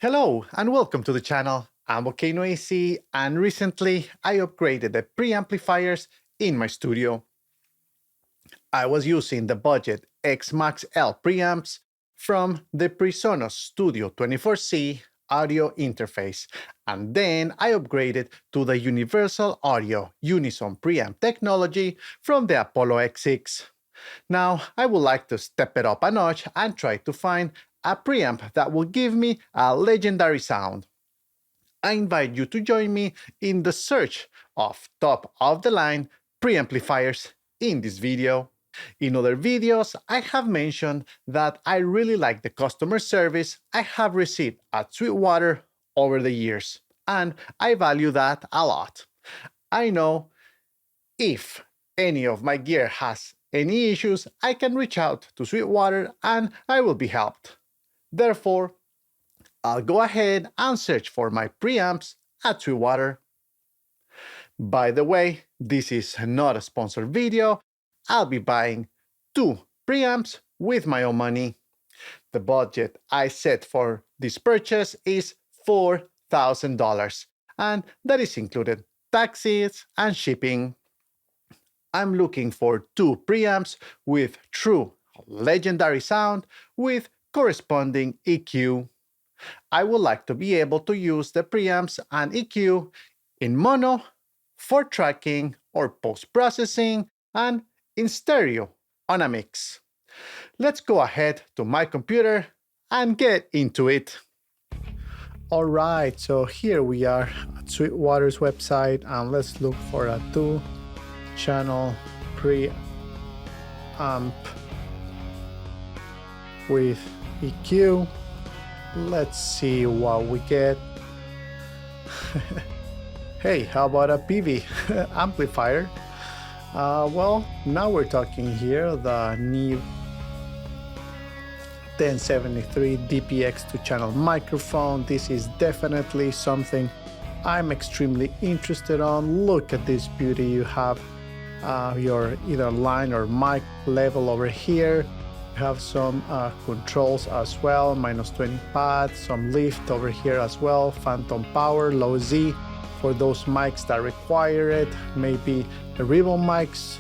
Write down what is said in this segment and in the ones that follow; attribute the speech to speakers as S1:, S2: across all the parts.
S1: Hello and welcome to the channel. I'm Volcano-AC and recently I upgraded the preamplifiers in my studio. I was using the budget X Max L preamps from the PreSonus Studio 24C audio interface, and then I upgraded to the Universal Audio Unison preamp technology from the Apollo X6. Now, I would like to step it up a notch and try to find a preamp that will give me a legendary sound. I invite you to join me in the search of top-of-the-line preamplifiers in this video. In other videos, I have mentioned that I really like the customer service I have received at Sweetwater over the years, and I value that a lot. I know if any of my gear has any issues, I can reach out to Sweetwater and I will be helped. Therefore, I'll go ahead and search for my preamps at Sweetwater. By the way, this is not a sponsored video. I'll be buying 2 preamps with my own money. The budget I set for this purchase is $4,000, and that is included taxes and shipping. I'm looking for 2 preamps with true legendary sound with corresponding EQ. I would like to be able to use the preamps and EQ in mono for tracking or post-processing and in stereo on a mix. Let's go ahead to my computer and get into it. Alright, so here we are at Sweetwater's website and let's look for a 2-channel preamp with EQ. Let's see what we get. Hey, how about a PV amplifier? Well, now we're talking here, the Neve 1073 DPX 2-channel microphone. This is definitely something I'm extremely interested on. Look at this beauty. You have your either line or mic level over here. You have some controls as well, -20 pads, some lift over here as well, phantom power, low Z for those mics that require it. Maybe the ribbon mics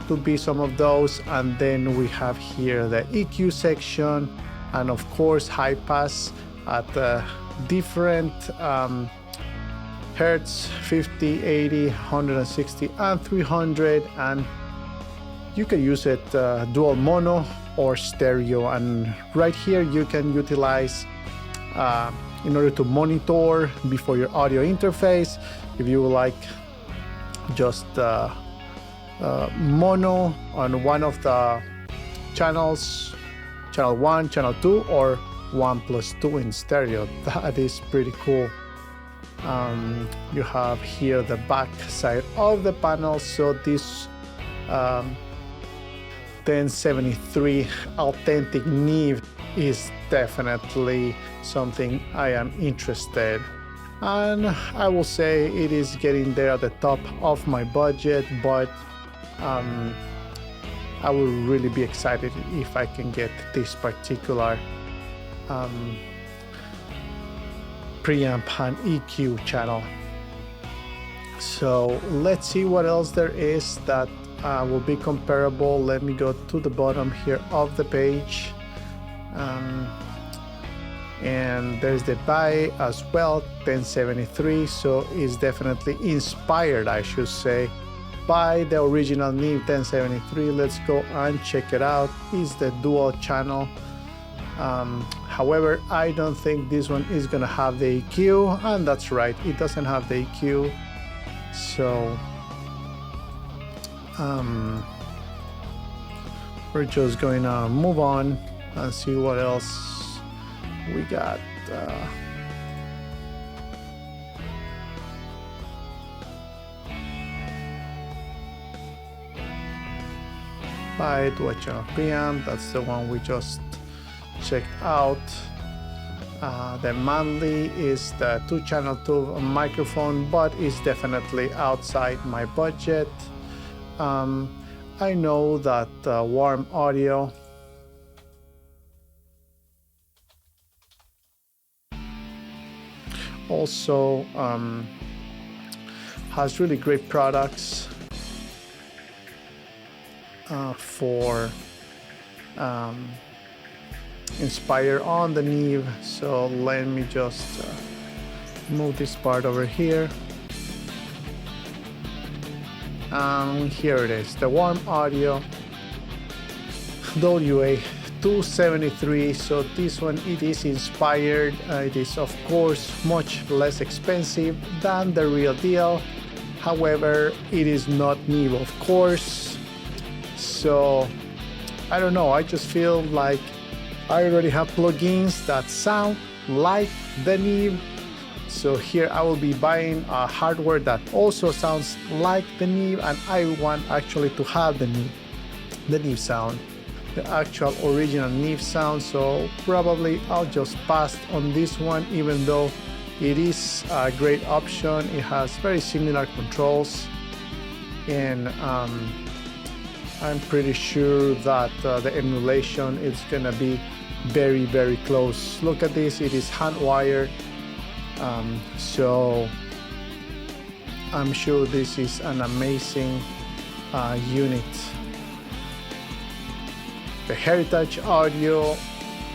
S1: could be some of those. And then we have here the EQ section and of course high pass at different hertz, 50, 80, 160 and 300, and you can use it dual mono or stereo. And right here you can utilize in order to monitor before your audio interface, if you would like just mono on one of the channels, channel 1, channel 2, or 1+2 in stereo. That is pretty cool. You have here the back side of the panel. So this 1073 authentic Neve is definitely something I am interested, and I will say it is getting there at the top of my budget, but I will really be excited if I can get this particular preamp and EQ channel. So let's see what else there is that will be comparable. Let me go to the bottom here of the page. And there's the buy as well, 1073, so it's definitely inspired, I should say, by the original Neve 1073. Let's go and check it out. It's the dual channel. However, I don't think this one is gonna have the EQ, and that's right, it doesn't have the EQ. So we're just going to move on and see what else we got. By dual-channel preamp, that's the one we just checked out. The Manly is the 2-channel 2 microphone, but it's definitely outside my budget. I know that Warm Audio Also has really great products for Inspire on the Neve. So let me just move this part over here. Here it is, the Warm Audio WA273. So this one, it is inspired. It is of course much less expensive than the real deal. However, it is not Neve, of course. So I don't know, I just feel like I already have plugins that sound like the Neve. So here I will be buying hardware that also sounds like the Neve, and I want actually to have the Neve sound, the actual original Neve sound. So probably I'll just pass on this one, even though it is a great option. It has very similar controls, and I'm pretty sure that the emulation is gonna be very, very close. Look at this, it is hand wired. So I'm sure this is an amazing unit. The Heritage Audio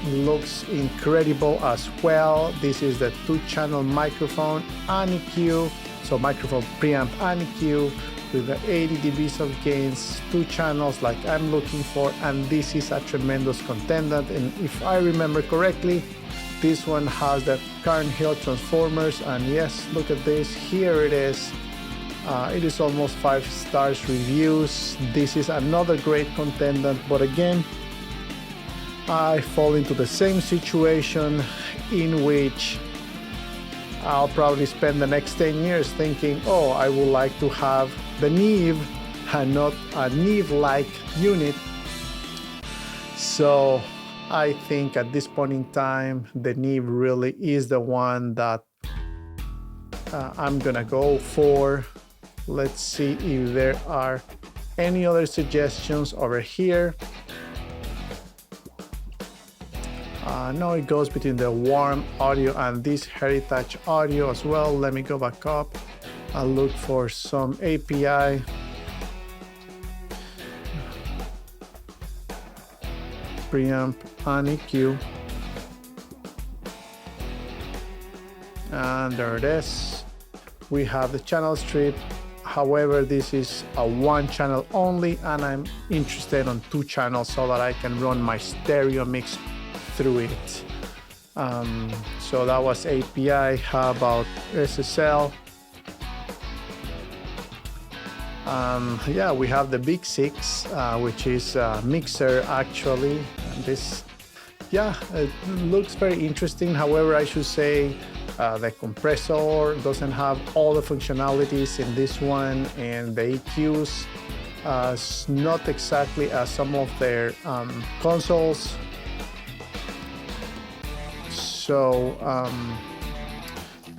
S1: looks incredible as well. This is the 2-channel microphone and EQ, so microphone, preamp and EQ with the 80 dBs of gains, 2 channels like I'm looking for, and this is a tremendous contender. And if I remember correctly, this one has the Karen Hill transformers, and yes, look at this, here it is. It is almost 5 stars reviews. This is another great contender, but again, I fall into the same situation in which I'll probably spend the next 10 years thinking, oh, I would like to have the Neve and not a Neve-like unit. So I think at this point in time, the Neve really is the one that I'm gonna go for. Let's see if there are any other suggestions over here. No, it goes between the Warm Audio and this Heritage Audio as well. Let me go back up. I'll look for some API. Preamp and EQ. And there it is. We have the channel strip. However, this is a 1-channel only, and I'm interested on 2 channels so that I can run my stereo mix through it. So that was API. How about SSL? Yeah, we have the Big 6, which is a mixer actually. And this, yeah, it looks very interesting. However, I should say the compressor doesn't have all the functionalities in this one, and the EQs not exactly as some of their consoles. So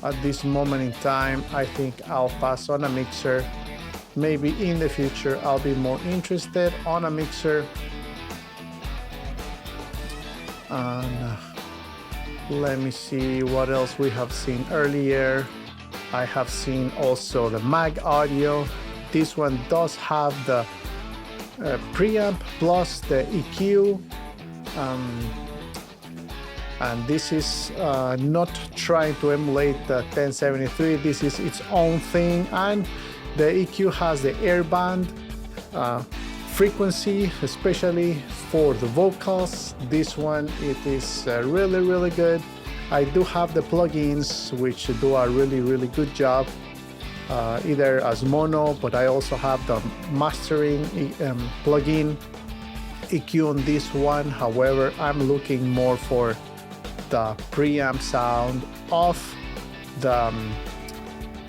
S1: at this moment in time, I think I'll pass on a mixer. Maybe in the future I'll be more interested on a mixer. And let me see what else we have seen earlier. I have seen also the Mag Audio. This one does have the preamp plus the EQ. And this is not trying to emulate the 1073. This is its own thing, and the EQ has the airband frequency, especially for the vocals. This one, it is really, really good. I do have the plugins which do a really, really good job, either as mono, but I also have the mastering plugin EQ on this one. However, I'm looking more for the preamp sound of the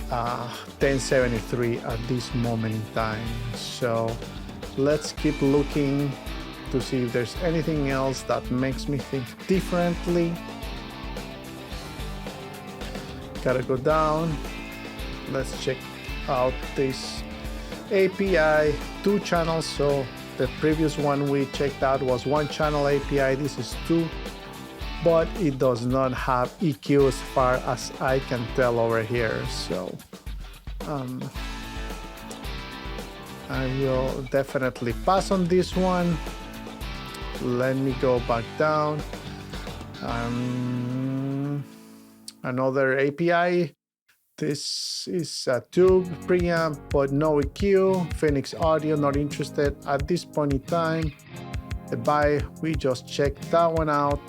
S1: 1073 at this moment in time. So let's keep looking to see if there's anything else that makes me think differently. Gotta go down. Let's check out this API, 2 channels. So the previous one we checked out was 1-channel API. This is 2. but it does not have EQ as far as I can tell over here. So I will definitely pass on this one. Let me go back down. Another API. This is a tube preamp, but no EQ. Phoenix Audio, not interested at this point in time. The buy, we just checked that one out.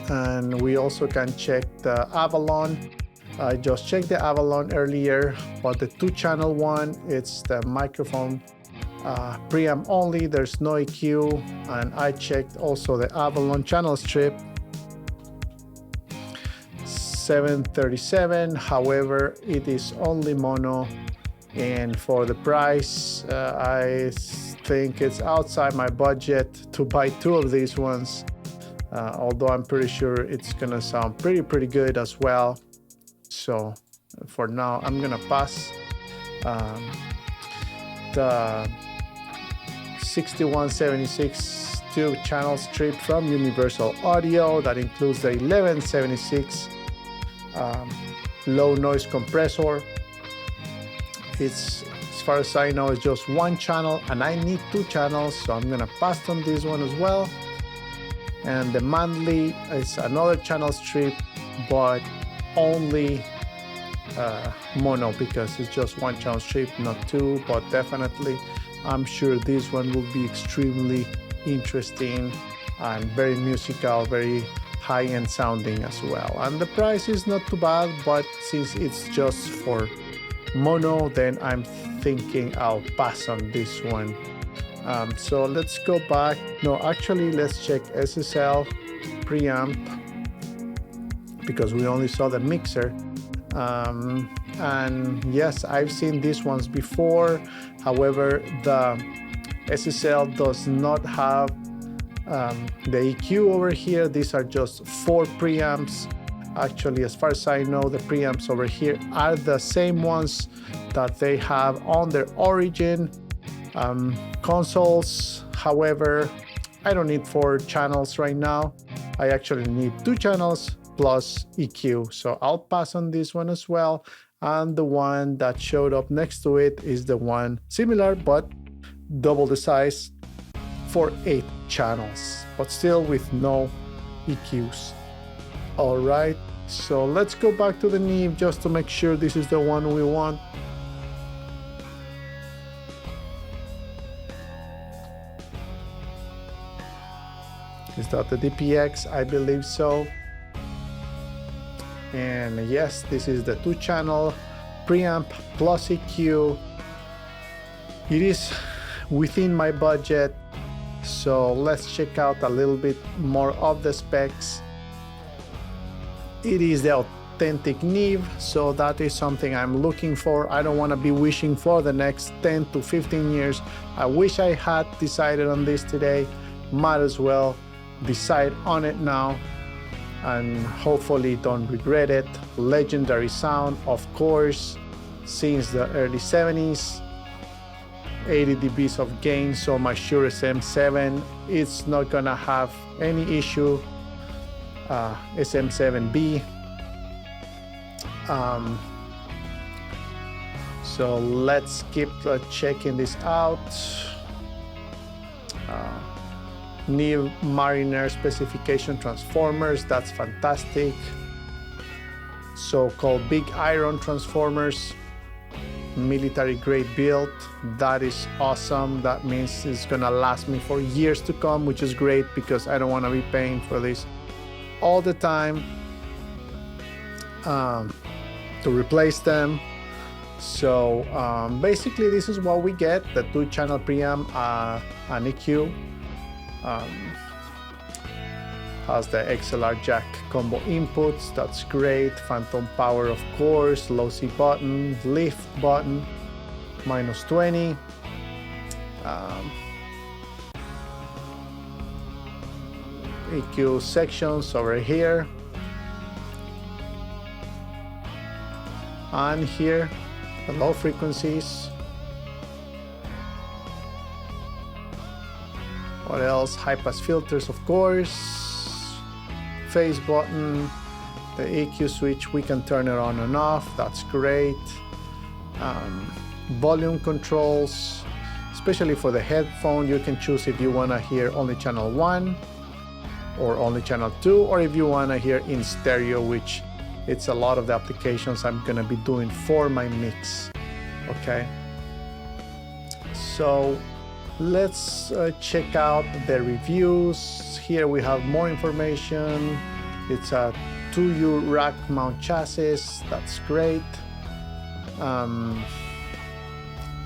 S1: And we also can check the Avalon. I just checked the Avalon earlier, but the 2-channel one, it's the microphone preamp only. There's no EQ. And I checked also the Avalon channel strip. 737, however, it is only mono, and for the price, I think it's outside my budget to buy 2 of these ones, although I'm pretty sure it's gonna sound pretty good as well. So for now, I'm gonna pass. The 6176 tube channel strip from Universal Audio, that includes the 1176 low noise compressor. It's, as far as I know, it's just 1 channel, and I need 2 channels, so I'm gonna pass on this one as well. And the Manly is another channel strip, but only mono, because it's just 1 channel strip, not 2. But definitely, I'm sure this one will be extremely interesting and very musical, very high-end sounding as well. And the price is not too bad, but since it's just for mono, then I'm thinking I'll pass on this one. So let's go back. No, actually, let's check SSL preamp, because we only saw the mixer. And yes, I've seen these ones before. However, the SSL does not have the EQ over here. These are just 4 preamps. Actually, as far as I know, the preamps over here are the same ones that they have on their Origin consoles. However, I don't need 4 channels right now. I actually need 2 channels plus EQ. So I'll pass on this one as well. And the one that showed up next to it is the one similar, but double the size, for 8 channels, but still with no EQs. All right, so let's go back to the Neve just to make sure this is the one we want. Is that the DPX? I believe so. And yes, this is the 2-channel preamp plus EQ. It is within my budget. So let's check out a little bit more of the specs. It is the authentic Neve, so that is something I'm looking for. I don't want to be wishing for the next 10 to 15 years. I wish I had decided on this today. Might as well decide on it now, and hopefully don't regret it. Legendary sound, of course, since the early 70s. 80 dBs of gain, so my Shure SM7, it's not gonna have any issue. SM7B. So let's keep checking this out. Neve Mariner specification transformers, that's fantastic. So-called big iron transformers. Military grade build, that is awesome. That means it's gonna last me for years to come, which is great because I don't want to be paying for this all the time to replace them. So basically this is what we get: the 2-channel preamp, an EQ, has the XLR jack combo inputs, that's great. Phantom power, of course, low C button, lift button, -20. EQ sections over here. And here, the low frequencies. What else? High pass filters, of course. phase button, the EQ switch, we can turn it on and off. That's great. Volume controls, especially for the headphone, you can choose if you want to hear only channel 1 or only channel 2, or if you want to hear in stereo, which it's a lot of the applications I'm going to be doing for my mix. Okay, so let's check out the reviews. Here we have more information. It's a 2U rack mount chassis. That's great.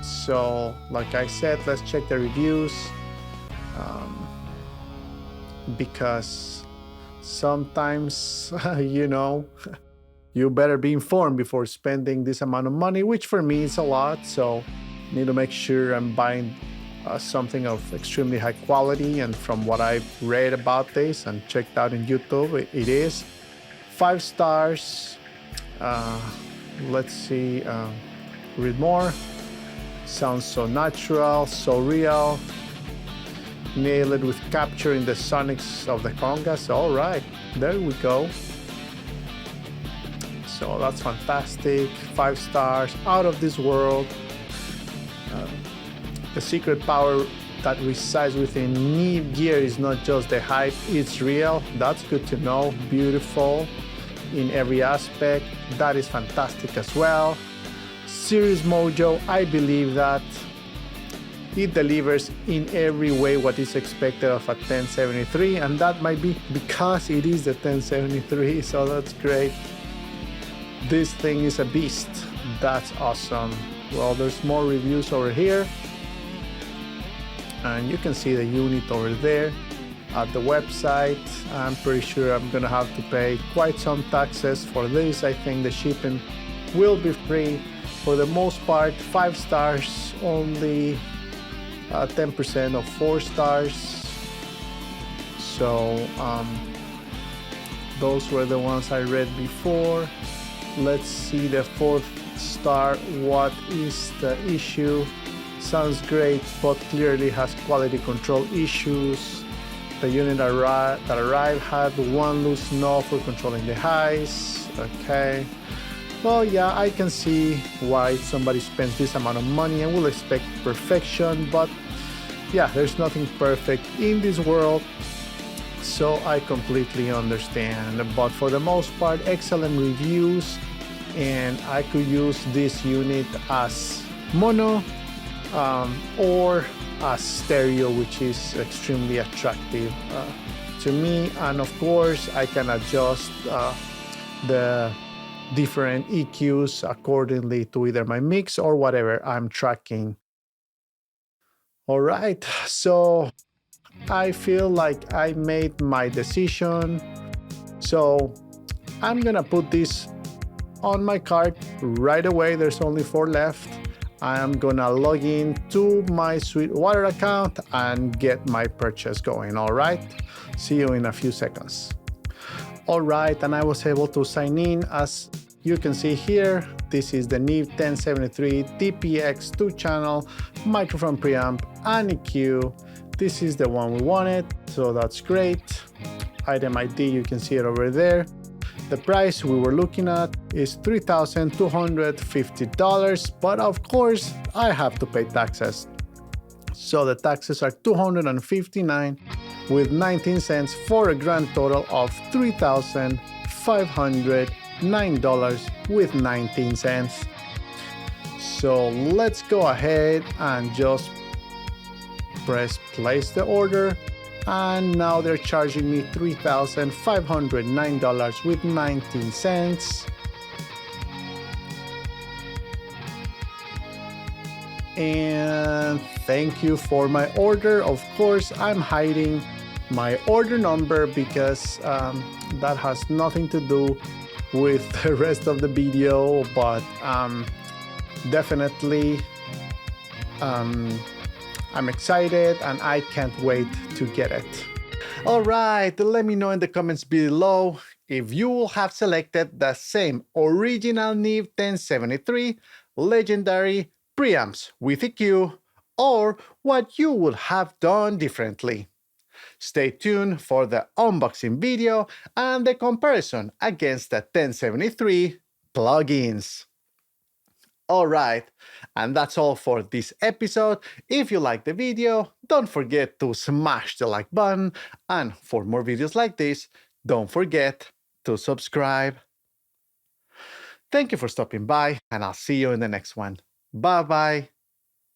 S1: So like I said, let's check the reviews, because sometimes you know, you better be informed before spending this amount of money, which for me is a lot. So need to make sure I'm buying something of extremely high quality. And from what I've read about this and checked out in YouTube, it is 5 stars. Let's see, read more. Sounds so natural, so real. Nail it with capturing the sonics of the congas. All right, there we go. So that's fantastic. 5 stars, out of this world. The secret power that resides within Neve gear is not just the hype, it's real. That's good to know. Beautiful in every aspect. That is fantastic as well. Serious Mojo, I believe that it delivers in every way what is expected of a 1073, and that might be because it is the 1073, so that's great. This thing is a beast. That's awesome. Well, there's more reviews over here, and you can see the unit over there at the website. I'm pretty sure I'm gonna have to pay quite some taxes for this. I think the shipping will be free. For the most part, 5 stars, only 10% of 4 stars. So those were the ones I read before. Let's see the 4th star. What is the issue? Sounds great, but clearly has quality control issues. The unit that arrived had 1 loose knob for controlling the highs. Okay. Well, yeah, I can see why somebody spends this amount of money and will expect perfection, but yeah, there's nothing perfect in this world, so I completely understand. But for the most part, excellent reviews, and I could use this unit as mono or as stereo, which is extremely attractive to me. And of course, I can adjust the different EQs accordingly to either my mix or whatever I'm tracking. All right, so I feel like I made my decision. So I'm gonna put this on my cart right away. There's only 4 left. I am gonna log in to my Sweetwater account and get my purchase going. All right, see you in a few seconds. All right, and I was able to sign in. As you can see here, this is the Neve 1073 DPX 2-channel microphone preamp and EQ. This is the one we wanted, so that's great. Item ID, you can see it over there. The price we were looking at is $3,250, but of course I have to pay taxes. So the taxes are $259 with 19 cents for a grand total of $3,509 with 19 cents. So let's go ahead and just press place the order, and now they're charging me $3,509 with 19 cents. And thank you for my order. Of course, I'm hiding my order number because that has nothing to do with the rest of the video, but definitely I'm excited and I can't wait to get it. All right, let me know in the comments below if you will have selected the same original Neve 1073 legendary preamps with EQ, or what you would have done differently. Stay tuned for the unboxing video and the comparison against the 1073 plugins. Alright, and that's all for this episode. If you liked the video, don't forget to smash the like button, and for more videos like this, don't forget to subscribe. Thank you for stopping by, and I'll see you in the next one. Bye bye.